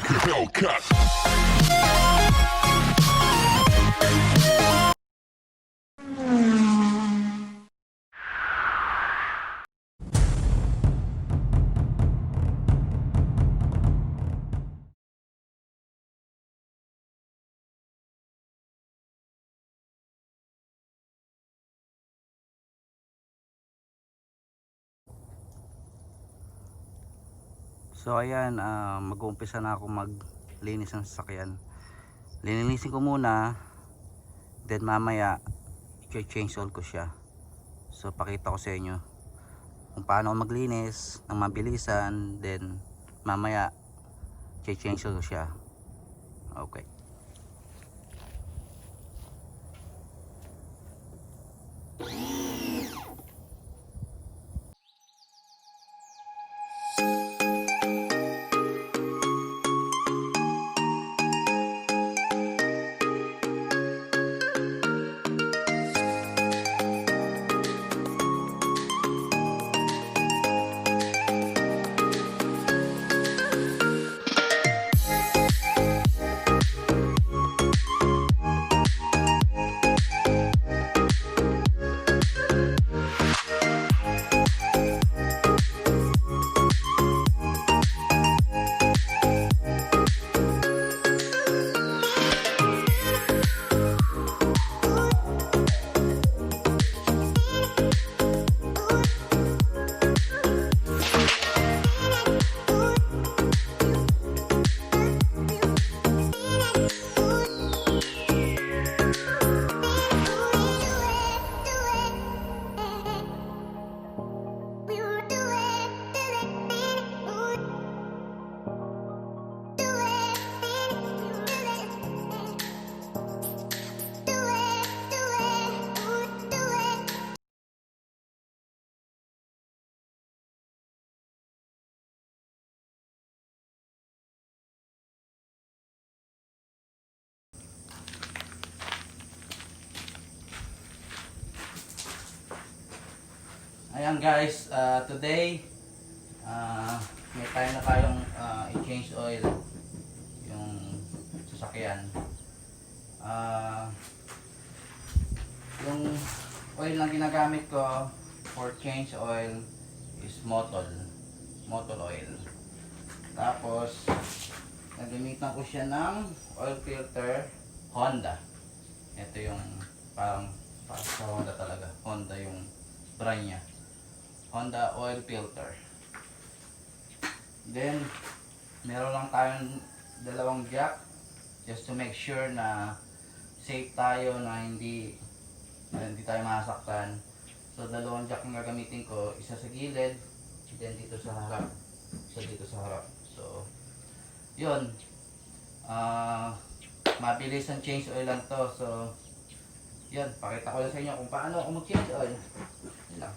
Hellcat. So ayan, mag-uumpisa na ako maglinis ng sasakyan. Lilinisin ko muna, then mamaya i-change oil ko siya. So pakita ko sa inyo kung paano maglinis ng mabilisan, then mamaya i-change oil ko siya. Okay. Ayan guys, today may time na tayong i-change oil yung sasakyan. Yung oil na ginagamit ko for change oil is Motul oil. Tapos nagamitan ko siya ng oil filter Honda. Ito yung parang sa Honda talaga. Honda yung brand niya. Honda oil filter. Then meron lang tayong dalawang jack just to make sure na safe tayo, na hindi tayo masaktan. So dalawang jack ang gagamitin ko, isa sa gilid, then dito sa harap, isa dito sa harap. So yun, mabilis ang change oil lang to. So yun, pakita ko lang sa inyo kung paano ako mag-change oil. Yun lang.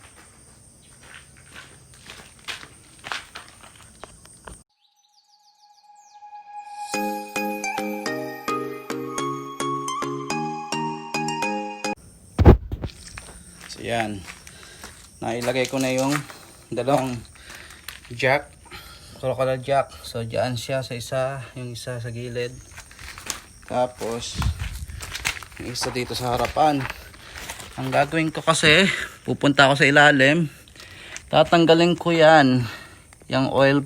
So yan, nailagay ko na yung dalawang jack, crocodile jack. So dyan siya sa isa, yung isa sa gilid, tapos yung isa dito sa harapan. Ang gagawin ko kasi, pupunta ako sa ilalim, tatanggalin ko yan, yung oil,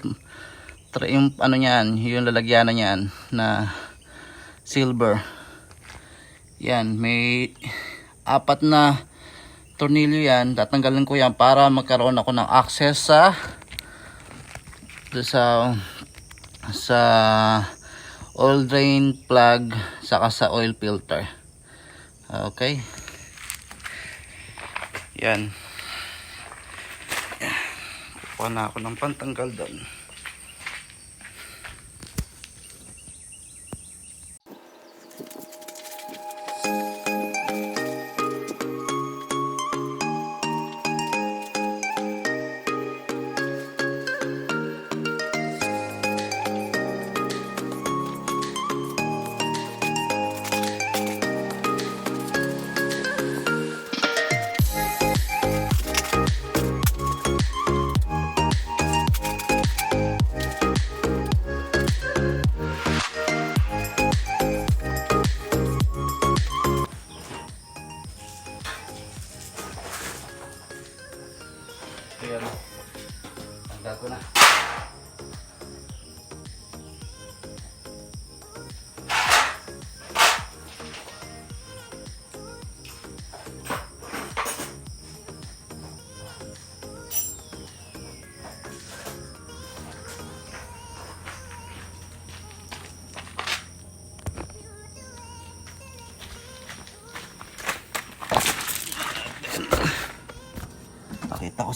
yung ano yan, yung lalagyan na yan na silver. Yan, may 4 na tornilyo yan. Tatanggalin ko yan para magkaroon ako ng access sa oil drain plug saka sa oil filter. Okay, yan. Kukuha na ako ng pantanggal doon.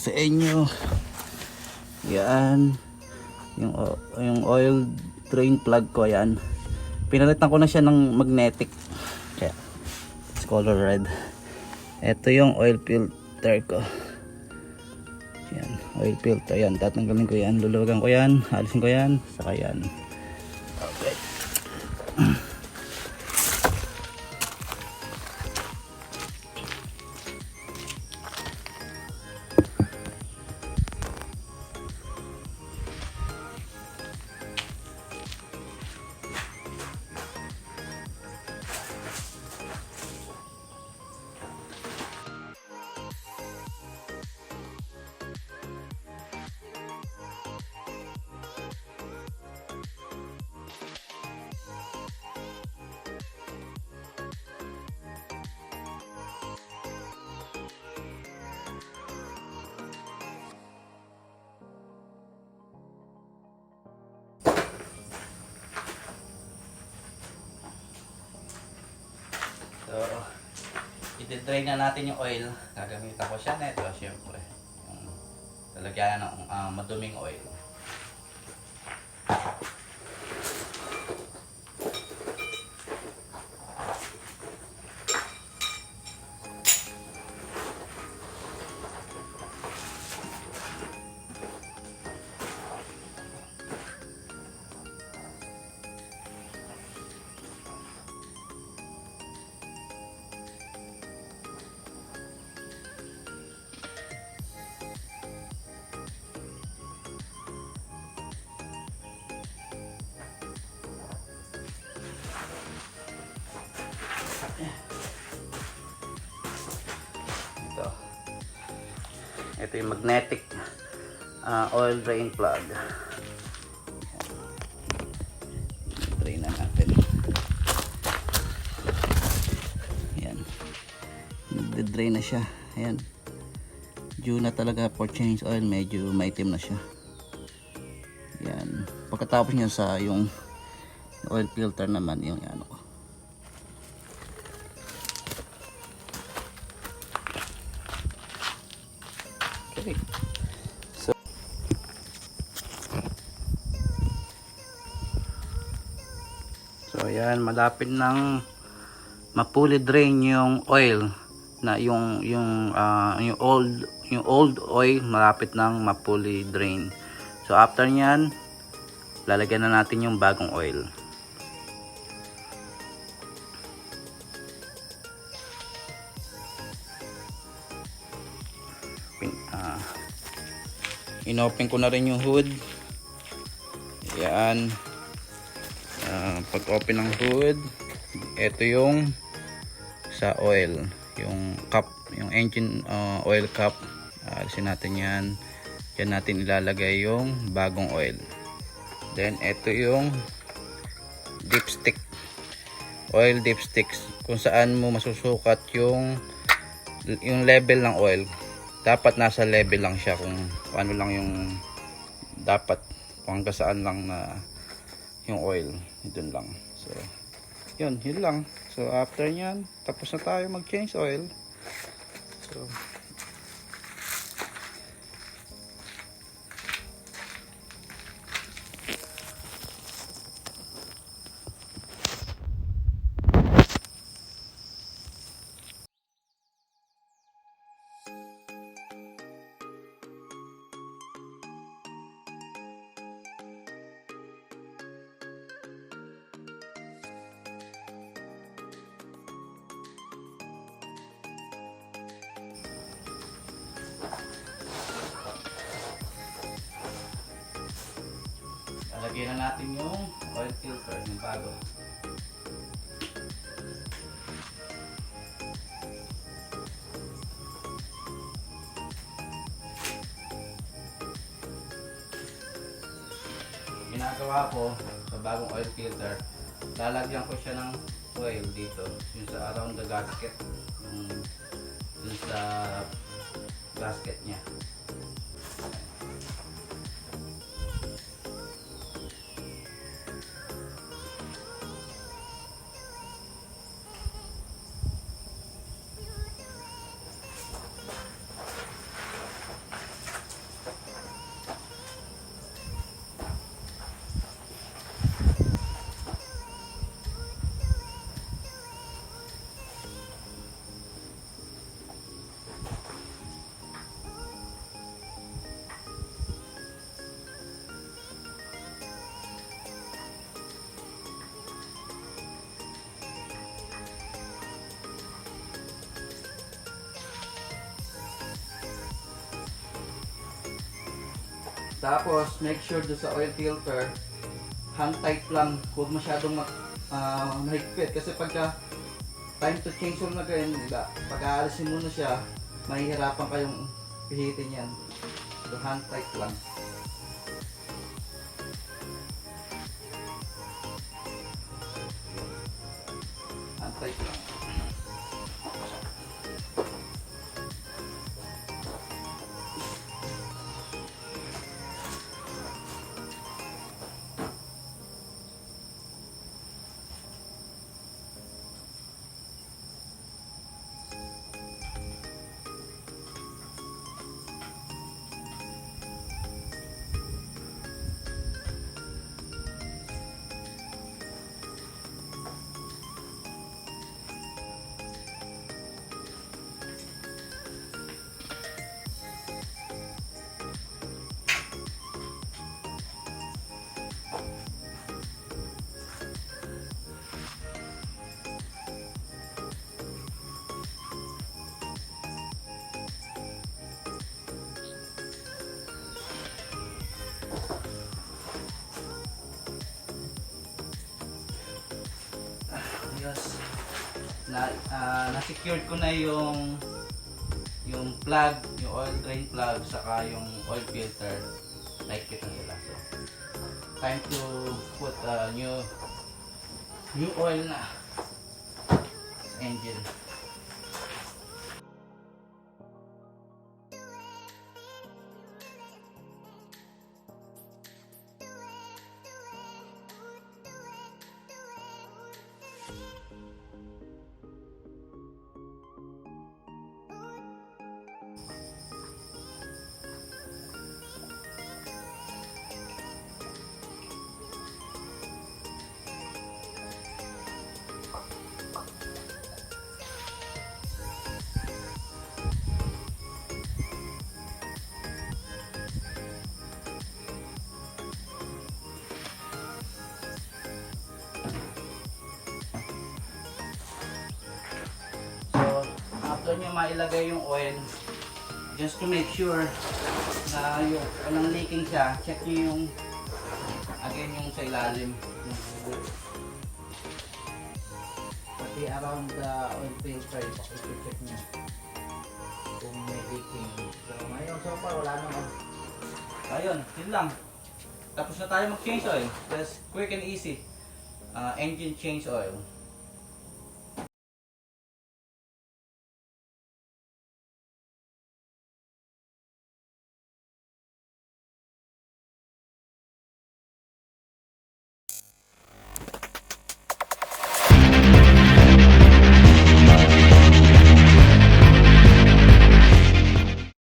sa inyo. Yan. Yung oil drain plug ko, yan. Pinalitan ko na siya ng magnetic. Kaya, it's color red. Ito yung oil filter ko. Yan, oil filter. Yan, tatanggalin ko yan. Luluwagan ko yan. Alisin ko yan. Saka yan. Okay. So, itidrain na natin yung oil. Gagamitan ko siya neto, syempre. Yung lalagyan ng maduming oil. Ito yung magnetic oil drain plug. Drain na natin. Ayan. Nagde-drain na siya. Ayan. Due na talaga for change oil. Medyo maitim na siya. Ayan. Pagkatapos niya sa yung oil filter naman yung ano ko. Okay. So ayan, malapit nang mapuli drain yung oil na yung old oil, malapit nang mapuli drain. So after nyan, lalagyan na natin yung bagong oil. Inopen ko na rin yung hood. Ayan. Pag open ng hood, ito yung sa oil, yung cup, yung engine oil cup. Alisin natin yan. Yan natin ilalagay yung bagong oil. Then ito yung dipstick, oil dipsticks, kung saan mo masusukat yung level ng oil. Dapat nasa level lang siya, kung ano lang yung dapat, kung hanggang saan lang na yung oil, dun lang. So yun lang. So after nyan, tapos na tayo mag change oil. So lagyan na natin yung oil filter, yung bago. Ginagawa ko sa bagong oil filter, lalagyan ko siya ng oil dito, yung sa around the gasket, yung sa gasket niya. Tapos, make sure do sa oil filter, hand tight lang, huwag masyadong mahigpit. Kasi pagka time to change oil na ganyan, diba? Pag aalisin mo na siya, mahihirapan kayong pihitin yan. So, hand tight lang. Hand tight lang. Yes. Na-secured ko na yung plug, yung oil drain plug, saka yung oil filter. Nakikita nila. So, time to put new oil na sa engine. After nyo mailagay yung oil, just to make sure na yung walang leaking siya, check nyo yung again yung sa ilalim, pati around the oil filter, check nyo kung may leaking. So ngayon so far wala naman. Ayun, yun lang. Tapos na tayo mag change oil. Just quick and easy engine change oil.